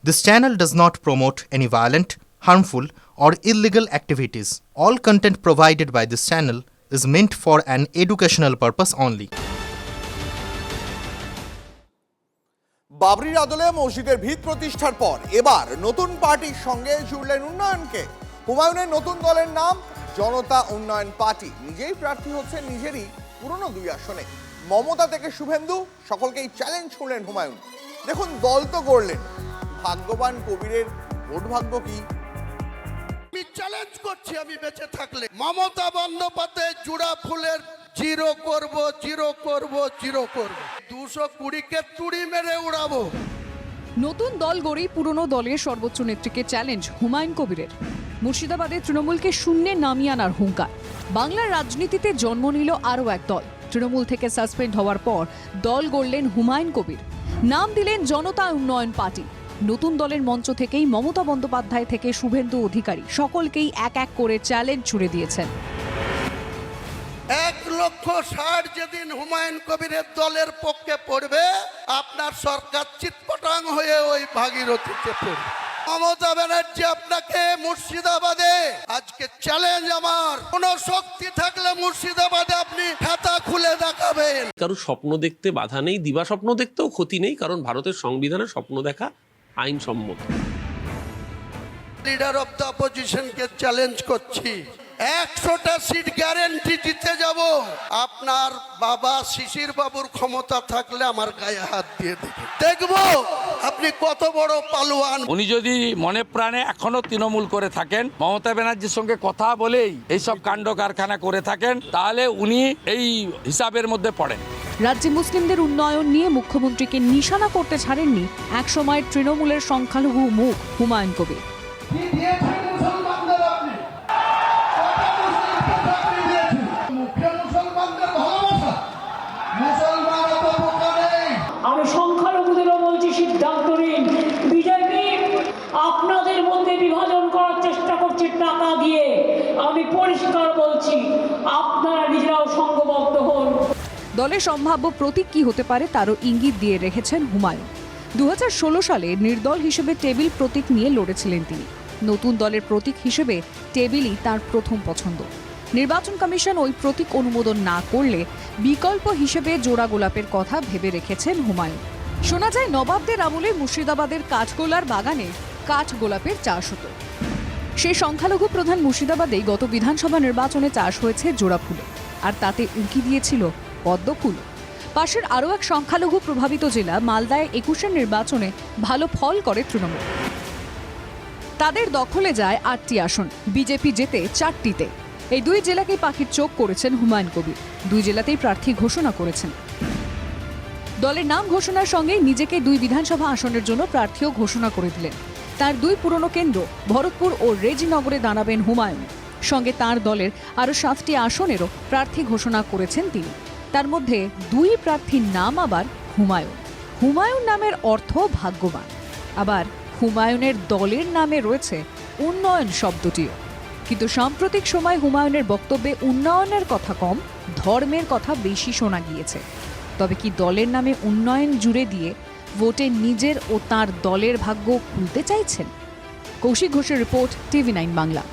This channel does not promote any violent, harmful, or illegal activities. All content provided by this channel is meant for an educational purpose only. বাবরির আদলে মসজিদের ভিত প্রতিষ্ঠার পর এবার নতুন পার্টির সঙ্গে জুড়লেন উন্নয়নকে। হুমায়ুনের নতুন দলের নাম জনতা উন্নয়ন পার্টি। নিজেই প্রার্থী হচ্ছেন নিজেরই পুরনো 2 আসনে। মমতা থেকে শুভেন্দু, সকলকেই চ্যালেঞ্জ ছুড়লেন হুমায়ুন। দেখুন, দল তো গড়লেন, ভাগ্যবান কবিরের ভোট ভাগ্য কি? আমি চ্যালেঞ্জ করছি, আমি বেঁচে থাকলে মমতা বন্দ্যোপাধ্যায় জোড়া ফুলের জিরো করব, জিরো করব, জিরো করব। 220কে তুড়ি মেরে উড়াবো। নতুন দল গড়েই পুরনো দলের সর্বোচ্চ নেত্রীকে চ্যালেঞ্জ হুমায়ুন কবিরের। মুর্শিদাবাদে তৃণমূলকে শূন্যে নামিয়ে আনার হুঙ্কার। বাংলার রাজনীতিতে জন্ম নিল আরও এক দল। তৃণমূল থেকে সাসপেন্ড হওয়ার পর দল গড়লেন হুমায়ুন কবির। নাম দিলেন জনতা উন্নয়ন পার্টি। নতুন দলের মঞ্চ থেকেই মমতা বন্দ্যোপাধ্যায় থেকে শুভেন্দু অধিকারী সকলকেই এক এক করে চ্যালেঞ্জ ছুড়ে দিয়েছেন। 1,60,000 যেদিন হুমায়ুন কবিরের দলের পক্ষে পড়বে, আপনার সরকার চিৎপটাং হয়ে ওই ভাগীরথীতে পড়বে। মমতা ব্যানার্জি আপনাকে মুর্শিদাবাদে আজকে চ্যালেঞ্জ আমার, কোন শক্তি থাকলে মুর্শিদাবাদে আপনি খাতা খুলে দেখাবেন। কারো স্বপ্ন দেখতে বাধা নেই, দিবা স্বপ্ন দেখতেও ক্ষতি নেই, কারণ ভারতের সংবিধানে স্বপ্ন দেখা আইনসম্মত। লিডার অফ দ্য অপোজিশনকে চ্যালেঞ্জ করছি, 100টা সিট গ্যারেন্টি জিতে যাব। আপনার বাবা শিশির বাবুর ক্ষমতা থাকলে আমার গায়ে হাত দিয়ে দেখবো আপনি কত বড় পালোয়ান। উনি যদি মনে প্রাণে এখনো তৃণমূল করে থাকেন, মমতা ব্যানার্জির সঙ্গে কথা বলেই এইসব কাণ্ড কারখানা করে থাকেন, তাহলে উনি এই হিসাবের মধ্যে পড়েন। রাজ্যে মুসলিমদের উন্নয়ন নিয়ে মুখ্যমন্ত্রীকে নিশানা করতে ছাড়েননি একসময়ের তৃণমূলের সংখ্যালঘু মুখ হুমায়ুন কবির। আমি সংখ্যালঘুদেরও বলছি, সিদ্ধান্ত নিন। বিজেপি আপনাদের মধ্যে বিভাজন করার চেষ্টা করছে টাকা দিয়ে। আমি পরিষ্কার বলছি, আপনারা নিজেরাও সংঘবদ্ধ হন। দলের সম্ভাব্য প্রতীক কি হতে পারে তারও ইঙ্গিত দিয়ে রেখেছেন হুমায়ুন। 2016 সালে নির্দল হিসেবে টেবিল প্রতীক নিয়ে লড়েছিলেন তিনি। নতুন দলের প্রতীক হিসেবে টেবিলই তার প্রথম পছন্দ। নির্বাচন কমিশন ওই প্রতীক অনুমোদন না করলে বিকল্প হিসেবে জোড়া গোলাপের কথা ভেবে রেখেছেন হুমায়ুন। শোনা যায় নবাবদের আমলে মুর্শিদাবাদের কাঠগোলার বাগানে কাঠ গোলাপের চাষ হতো। সেই সংখ্যালঘু প্রধান মুর্শিদাবাদেই গত বিধানসভা নির্বাচনে চাষ হয়েছে জোড়া ফুলে, আর তাতে উঁকি দিয়েছিল পদ্ম ফুল। পাশের আরও এক সংখ্যালঘু প্রভাবিত জেলা মালদায় 21-এর নির্বাচনে ভালো ফল করে তৃণমূল। তাদের দখলে যায় 8টি আসন, বিজেপি জেতে 4টিতে। এই 2 জেলাকেই পাখির চোখ করেছেন হুমায়ুন কবির। 2 জেলাতেই প্রার্থী ঘোষণা করেছেন। দলের নাম ঘোষণার সঙ্গে নিজেকে 2 বিধানসভা আসনের জন্য প্রার্থীও ঘোষণা করে দিলেন। তার 2 পুরনো কেন্দ্র ভরতপুর ও রেজিনগরে দাঁড়াবেন হুমায়ুন। সঙ্গে তার দলের আরও 7টি আসনেরও প্রার্থী ঘোষণা করেছেন তিনি। তার মধ্যে 2 প্রার্থীর নাম আবার হুমায়ুন। হুমায়ুন নামের অর্থ ভাগ্যবান। আবার হুমায়ুনের দলের নামে রয়েছে উন্নয়ন শব্দটিও। কিন্তু সাম্প্রতিক সময় হুমায়ুনের বক্তব্যে উন্নয়নের কথা কম, ধর্মের কথা বেশি শোনা গিয়েছে। তবে কি দলের নামে উন্নয়ন জুড়ে দিয়ে ভোটে নিজের ও তার দলের ভাগ্য খুলতে চাইছেন? কৌশিক ঘোষের রিপোর্ট, TV9 বাংলা।